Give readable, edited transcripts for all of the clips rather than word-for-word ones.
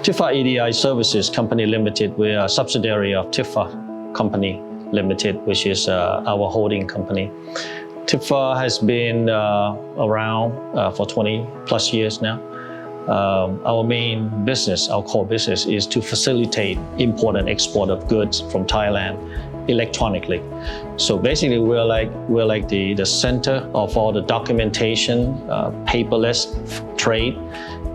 TIFFA EDI Services Company Limited, we are a subsidiary of TIFFA Company Limited, which is our holding company. TIFFA has been around for 20 plus years now. Our main business, our core business, is to facilitate import and export of goods from Thailand electronically. So basically, we're like the center of all the documentation, paperless trade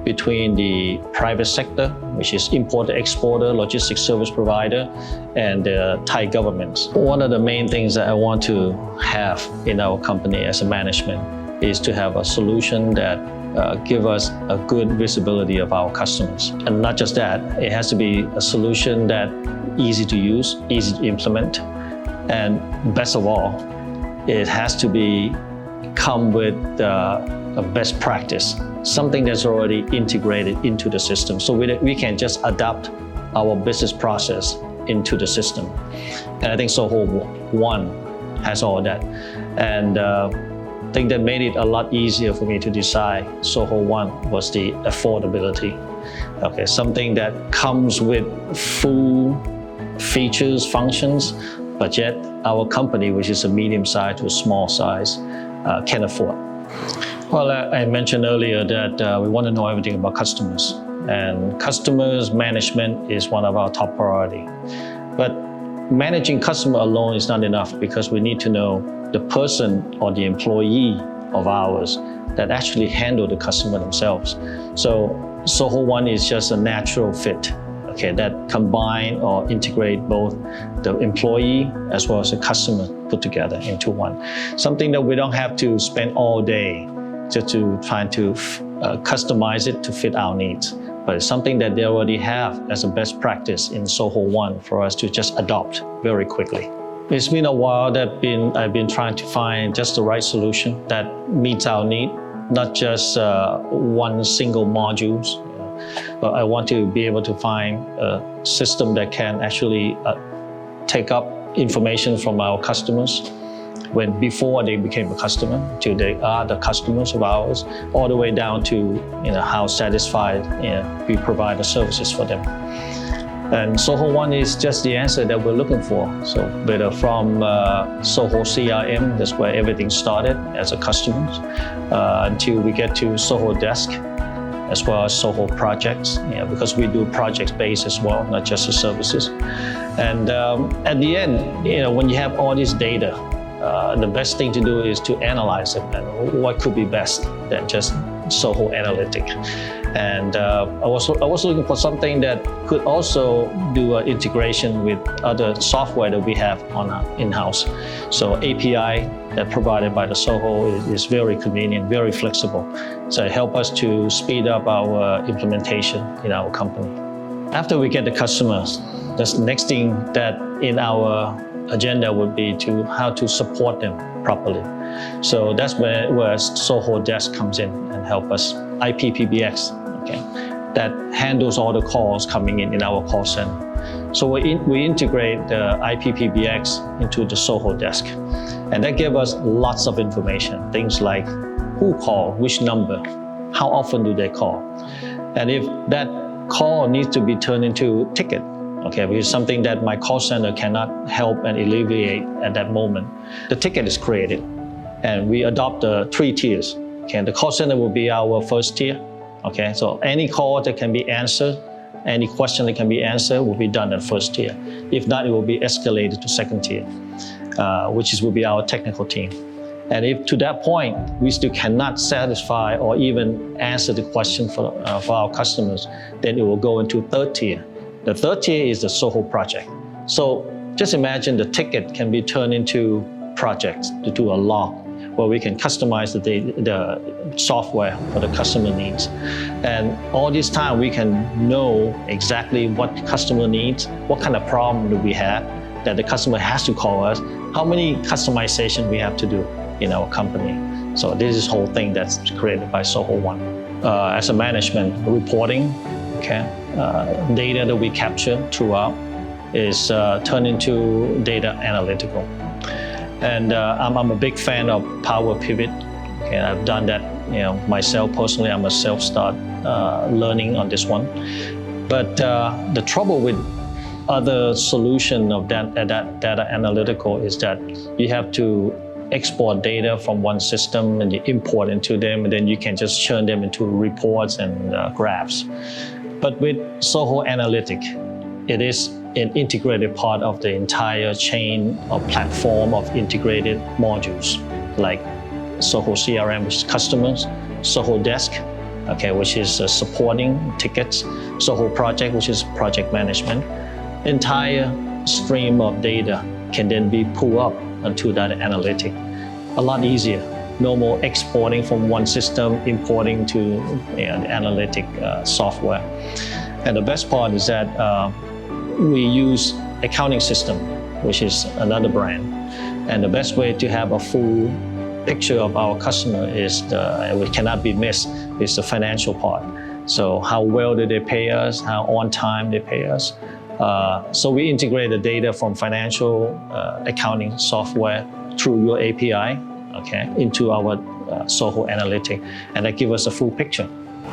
between the private sector, which is importer, exporter, logistics service provider, and the Thai government. One of the main things that I want to have in our company as a management is to have a solution that give us a good visibility of our customers. And not just that, it has to be a solution that easy to use, easy to implement, and best of all, it has to come with a best practice, something that's already integrated into the system. So we can just adapt our business process into the system. And I think Zoho One has all that. And I think that made it a lot easier for me to decide Zoho One was the affordability. Okay, something that comes with full features, functions, but yet our company, which is a medium size to a small size, can afford. Well, I mentioned earlier that we want to know everything about customers, and customers management is one of our top priority. But managing customer alone is not enough, because we need to know the person or the employee of ours that actually handle the customer themselves. So Zoho One is just a natural fit, okay, that combine or integrate both the employee as well as the customer put together into one. Something that we don't have to spend all day just to try to customize it to fit our needs, but it's something that they already have as a best practice in Zoho One for us to just adopt very quickly. It's been a while that I've been trying to find just the right solution that meets our need, not just one single modules. But I want to be able to find a system that can actually take up information from our customers before they became a customer, till they are the customers of ours, all the way down to how satisfied we provide the services for them. And Zoho One is just the answer that we're looking for. So whether from Zoho CRM, that's where everything started as a customer, until we get to Zoho Desk, as well as Zoho Projects, because we do project-based as well, not just the services. And at the end, when you have all this data, the best thing to do is to analyze it, and what could be best than just Zoho Analytic. And I was looking for something that could also do an integration with other software that we have on in-house. So API that provided by the Zoho is very convenient, very flexible. So it helps us to speed up our implementation in our company. After we get the customers, the next thing that in our agenda would be how to support them properly. So that's where Zoho Desk comes in and help us. IPPBX, okay, that handles all the calls coming in our call center. So we integrate the IPPBX into the Zoho Desk, and that gives us lots of information, things like who called, which number, how often do they call, and if that call needs to be turned into a ticket, okay, which is something that my call center cannot help and alleviate at that moment, the ticket is created, and we adopt the 3 tiers. Okay, the call center will be our first tier. Okay, so any call that can be answered, any question that can be answered will be done at first tier. If not, it will be escalated to second tier, which will be our technical team. And if to that point, we still cannot satisfy or even answer the question for our customers, then it will go into third tier. The third tier is the Zoho project. So just imagine the ticket can be turned into projects to do a log, where we can customize the software for the customer needs. And all this time, we can know exactly what the customer needs, what kind of problem do we have that the customer has to call us, how many customization we have to do in our company. So this is the whole thing that's created by Zoho One. As a management, reporting, okay, data that we capture throughout is turned into data analytical. And I'm a big fan of Power Pivot. Okay, I've done that myself personally. I'm a self-start learning on this one. But the trouble with other solution of that data analytical is that you have to export data from one system and you import into them, and then you can just churn them into reports and graphs. But with Zoho Analytic, it is an integrated part of the entire chain or platform of integrated modules, like Zoho CRM, which is customers, Zoho Desk, okay, which is supporting tickets, Zoho Project, which is project management. Entire stream of data can then be pulled up onto that analytic. A lot easier. No more exporting from one system, importing to the analytic software. And the best part is that we use accounting system, which is another brand. And the best way to have a full picture of our customer is which cannot be missed, is the financial part. So how well do they pay us? How on time they pay us? So we integrate the data from financial accounting software through your API, okay, into our Zoho Analytic, and that gives us a full picture.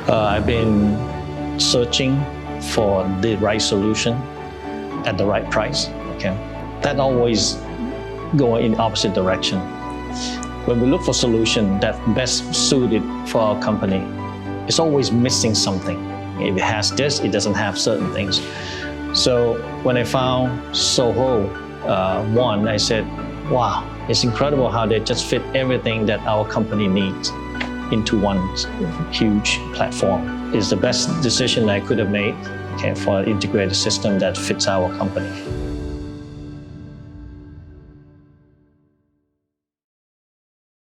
I've been searching for the right solution at the right price. Okay, that always going in opposite direction. When we look for solution that best suited for our company, it's always missing something. If it has this, it doesn't have certain things. So when I found Zoho One, I said, wow, it's incredible how they just fit everything that our company needs into one huge platform. It's the best decision I could have made, okay, for an integrated system that fits our company.